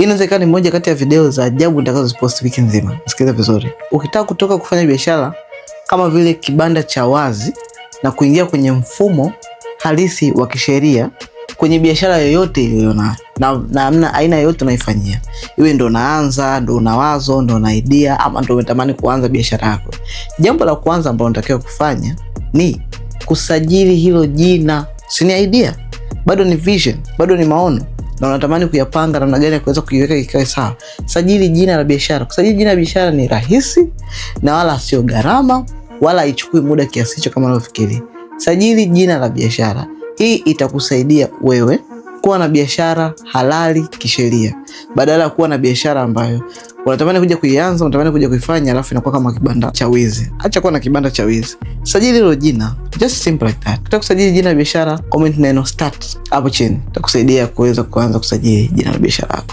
Hii inaweza ikawa ni moja kati ya video za ajabu nitakazopost wiki nzima. Sikiliza vizuri. Ukitaka kutoka kufanya biashara kama vile kibanda cha wazi na kuingia kwenye mfumo halisi wa kisheria kwenye biashara yoyote iliyonayo na aina yoyote unaifanyia, iwe ndo unaanza, ndo una wazo, ndo una idea, ama ndo umetamani kuanza biashara yako, jambo la kwanza ambalo unatakiwa kufanya ni kusajili hilo jina. Si ni idea, bado ni vision, bado ni maono, na unatamani kuyapanga namna gani ya kuweza kuiweka ikae sawa. Sajili jina la biashara. Kusajili jina la biashara ni rahisi na wala sio gharama, wala haichukui muda kiasi hicho kama unavyofikiri. Sajili jina la biashara. Hii itakusaidia wewe kuwa na biashara halali kisheria, badala ya kuwa na biashara ambayo unatamani kuja kuianza, unatamani kuja kuifanya, alafu inakuwa kama kibanda cha wizi. Acha kuwa na kibanda cha wizi. Sajili hilo jina. Just simple like that. Ukitaka kusajili jina la biashara, comment neno start hapo chini. Itakusaidia kuweza kuanza kusajili jina la biashara yako.